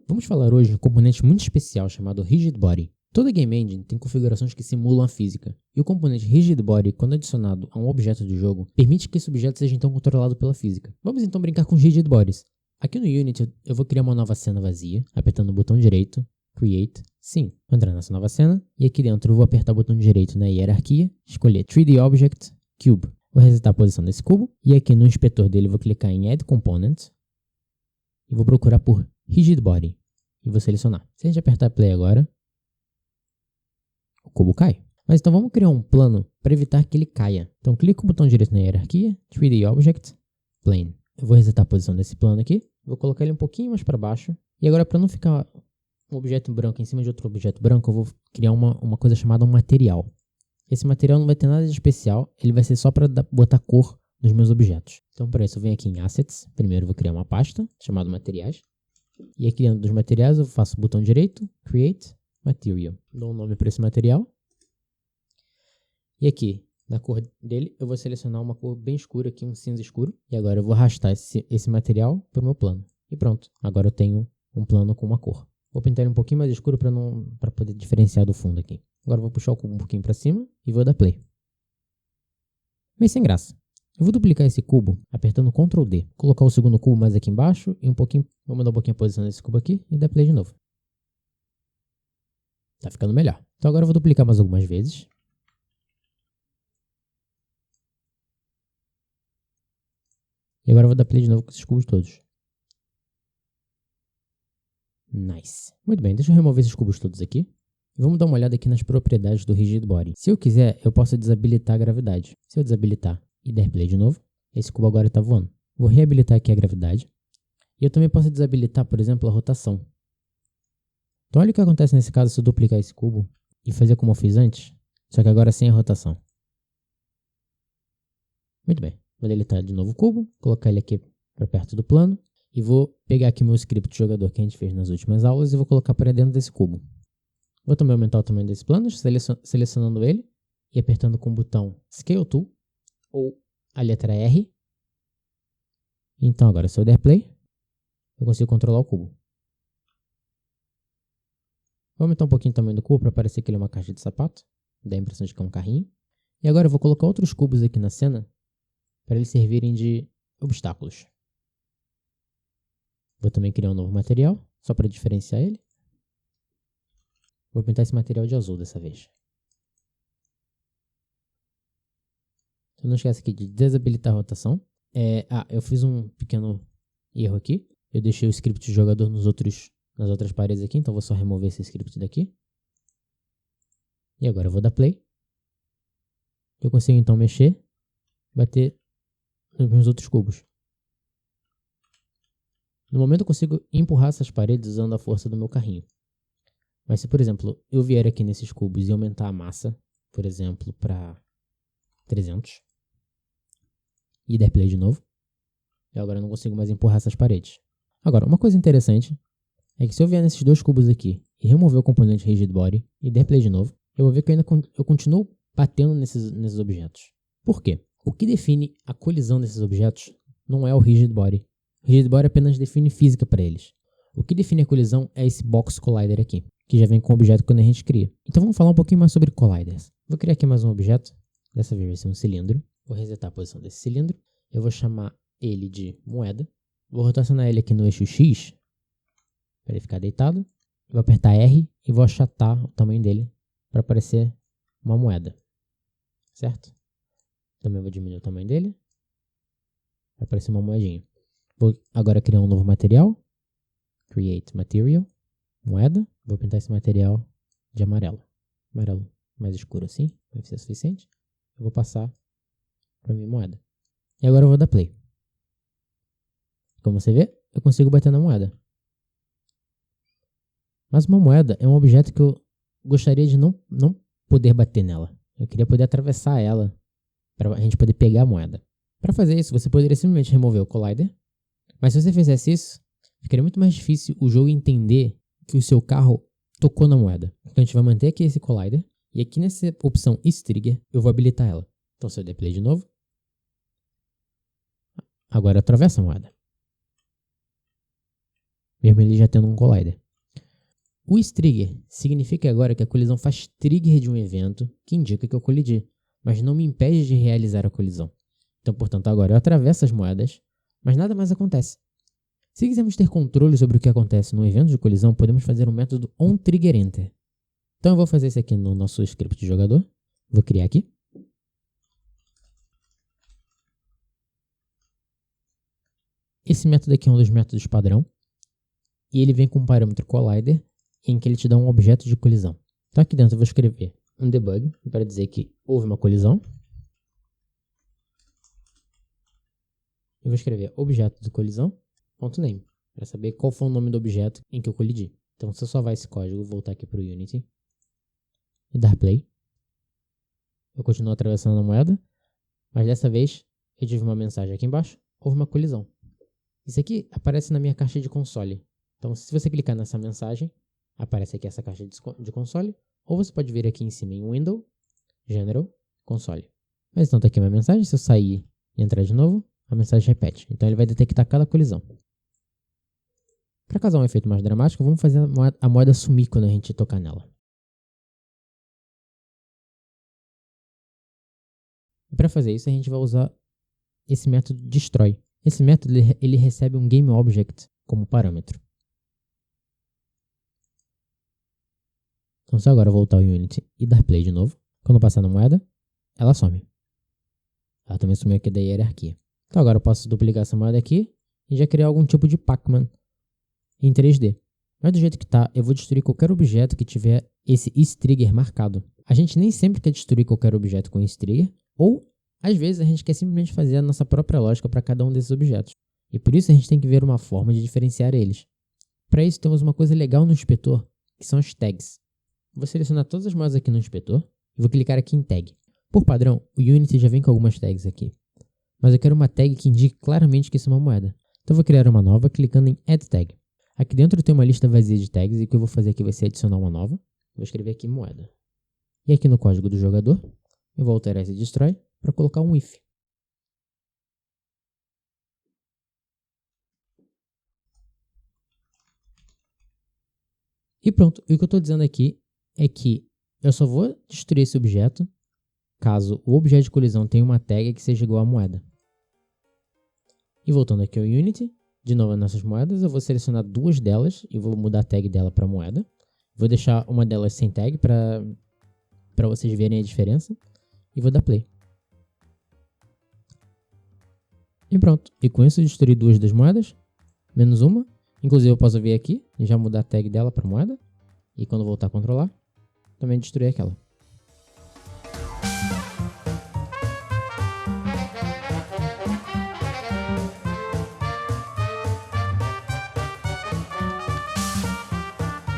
Vamos falar hoje de um componente muito especial chamado Rigid Body. Toda Game Engine tem configurações que simulam a física, e o componente Rigid Body, quando adicionado a um objeto do jogo, permite que esse objeto seja então controlado pela física. Vamos então brincar com Rigid Bodies. Aqui no Unity eu vou criar uma nova cena vazia, apertando o botão direito, Create, sim. Vou entrar nessa nova cena, e aqui dentro eu vou apertar o botão direito na hierarquia, escolher 3D Object, Cube. Vou resetar a posição desse cubo, e aqui no inspetor dele eu vou clicar em Add Component, e vou procurar por Rigid Body, e vou selecionar. Se a gente apertar Play agora, o cubo cai. Mas então vamos criar um plano para evitar que ele caia. Então clica com o botão direito na hierarquia, 3D Object, Plane. Eu vou resetar a posição desse plano aqui, vou colocar ele um pouquinho mais para baixo, e agora para não ficar um objeto branco em cima de outro objeto branco, eu vou criar uma coisa chamada um material. Esse material não vai ter nada de especial, ele vai ser só para botar cor nos meus objetos. Então para isso eu venho aqui em Assets, primeiro eu vou criar uma pasta chamada Materiais, e aqui dentro dos materiais eu faço o botão direito, Create, Material. Dou um nome para esse material, e aqui na cor dele eu vou selecionar uma cor bem escura aqui, um cinza escuro, e agora eu vou arrastar esse material para o meu plano. E pronto, agora eu tenho um plano com uma cor. Vou pintar ele um pouquinho mais escuro para poder diferenciar do fundo aqui. Agora eu vou puxar o cubo um pouquinho para cima e vou dar play. Meio sem graça. Eu vou duplicar esse cubo apertando Ctrl D. Colocar o segundo cubo mais aqui embaixo e vou mudar um pouquinho a posição desse cubo aqui e dar play de novo. Tá ficando melhor. Então agora eu vou duplicar mais algumas vezes. E agora eu vou dar play de novo com esses cubos todos. Nice. Muito bem, deixa eu remover esses cubos todos aqui. E vamos dar uma olhada aqui nas propriedades do Rigid Body. Se eu quiser, eu posso desabilitar a gravidade. Se eu desabilitar e der play de novo, esse cubo agora está voando. Vou reabilitar aqui a gravidade. E eu também posso desabilitar, por exemplo, a rotação. Então olha o que acontece nesse caso se eu duplicar esse cubo e fazer como eu fiz antes, só que agora sem a rotação. Muito bem, vou deletar de novo o cubo, colocar ele aqui para perto do plano. E vou pegar aqui meu script de jogador que a gente fez nas últimas aulas e vou colocar para dentro desse cubo. Vou também aumentar o tamanho desse plano, selecionando ele e apertando com o botão Scale Tool ou a letra R. Então agora se eu der play, eu consigo controlar o cubo. Vou aumentar um pouquinho o tamanho do cubo para parecer que ele é uma caixa de sapato, dá a impressão de que é um carrinho. E agora eu vou colocar outros cubos aqui na cena para eles servirem de obstáculos. Vou também criar um novo material, só para diferenciar ele. Vou pintar esse material de azul dessa vez. Então não esquece aqui de desabilitar a rotação. Eu fiz um pequeno erro aqui. Eu deixei o script de jogador nas outras paredes aqui, então vou só remover esse script daqui. E agora eu vou dar play. Eu consigo então mexer, bater nos meus outros cubos. No momento eu consigo empurrar essas paredes usando a força do meu carrinho. Mas se, por exemplo, eu vier aqui nesses cubos e aumentar a massa, por exemplo, para 300, e der play de novo, eu agora não consigo mais empurrar essas paredes. Agora, uma coisa interessante é que se eu vier nesses dois cubos aqui e remover o componente Rigid Body e der play de novo, eu vou ver que eu continuo batendo nesses objetos. Por quê? O que define a colisão desses objetos não é o Rigid Body. O Rigid Body apenas define física para eles. O que define a colisão é esse Box Collider aqui, que já vem com o objeto quando a gente cria. Então vamos falar um pouquinho mais sobre Colliders. Vou criar aqui mais um objeto, dessa vez vai ser um cilindro. Vou resetar a posição desse cilindro. Eu vou chamar ele de moeda. Vou rotacionar ele aqui no eixo X, para ele ficar deitado. Vou apertar R e vou achatar o tamanho dele para parecer uma moeda. Certo? Também vou diminuir o tamanho dele para parecer uma moedinha. Vou agora criar um novo material. Create Material. Moeda. Vou pintar esse material de amarelo. Amarelo mais escuro assim. Vai ser suficiente. Eu vou passar para minha moeda. E agora eu vou dar play. Como você vê, eu consigo bater na moeda. Mas uma moeda é um objeto que eu gostaria de não poder bater nela. Eu queria poder atravessar ela para a gente poder pegar a moeda. Para fazer isso, você poderia simplesmente remover o Collider. Mas se você fizesse isso, ficaria muito mais difícil o jogo entender que o seu carro tocou na moeda. Então a gente vai manter aqui esse Collider. E aqui nessa opção Trigger, eu vou habilitar ela. Então se eu der play de novo, agora atravessa a moeda. mesmo ele já tendo um collider. O istrigger significa agora que a colisão faz trigger de um evento que indica que eu colidi, mas não me impede de realizar a colisão. Então, portanto, agora eu atravesso as moedas, mas nada mais acontece. Se quisermos ter controle sobre o que acontece no evento de colisão, podemos fazer um método onTriggerEnter. Então eu vou fazer isso aqui no nosso script de jogador. Vou criar aqui. Esse método aqui é um dos métodos padrão. E ele vem com um parâmetro collider, em que ele te dá um objeto de colisão. Então aqui dentro eu vou escrever um debug para dizer que houve uma colisão. Eu vou escrever objeto de colisão.name, para saber qual foi o nome do objeto em que eu colidi. Então se eu salvar esse código, voltar aqui para o Unity e dar play, eu continuo atravessando a moeda, mas dessa vez eu tive uma mensagem aqui embaixo, houve uma colisão. Isso aqui aparece na minha caixa de console. Então se você clicar nessa mensagem, aparece aqui essa caixa de console, ou você pode vir aqui em cima em Window, General, Console. Mas então tá aqui uma mensagem, se eu sair e entrar de novo, a mensagem repete. Então ele vai detectar cada colisão. Para causar um efeito mais dramático, vamos fazer a moeda sumir quando a gente tocar nela. E para fazer isso, a gente vai usar esse método destroy. Esse método ele recebe um GameObject como parâmetro. Então se eu agora voltar ao Unity e dar play de novo, quando eu passar na moeda, ela some. Ela também sumiu aqui da hierarquia. Então agora eu posso duplicar essa moeda aqui e já criar algum tipo de Pac-Man em 3D. Mas do jeito que está, eu vou destruir qualquer objeto que tiver esse istrigger marcado. A gente nem sempre quer destruir qualquer objeto com istrigger, ou às vezes a gente quer simplesmente fazer a nossa própria lógica para cada um desses objetos. E por isso a gente tem que ver uma forma de diferenciar eles. Para isso temos uma coisa legal no inspetor, que são as tags. Vou selecionar todas as moedas aqui no inspetor e vou clicar aqui em tag. Por padrão, o Unity já vem com algumas tags aqui. Mas eu quero uma tag que indique claramente que isso é uma moeda. Então eu vou criar uma nova clicando em Add Tag. Aqui dentro tem uma lista vazia de tags e o que eu vou fazer aqui vai ser adicionar uma nova. Vou escrever aqui moeda. E aqui no código do jogador, eu vou alterar esse destroy para colocar um if. E pronto, e o que eu estou dizendo aqui é que eu só vou destruir esse objeto caso o objeto de colisão tenha uma tag que seja igual à moeda. E voltando aqui ao Unity, de novo as nossas moedas, eu vou selecionar duas delas e vou mudar a tag dela para moeda. Vou deixar uma delas sem tag para vocês verem a diferença. E vou dar play. E pronto. E com isso eu destruí duas das moedas, menos uma. Inclusive eu posso vir aqui e já mudar a tag dela para moeda. E quando voltar a controlar, também destruir aquela.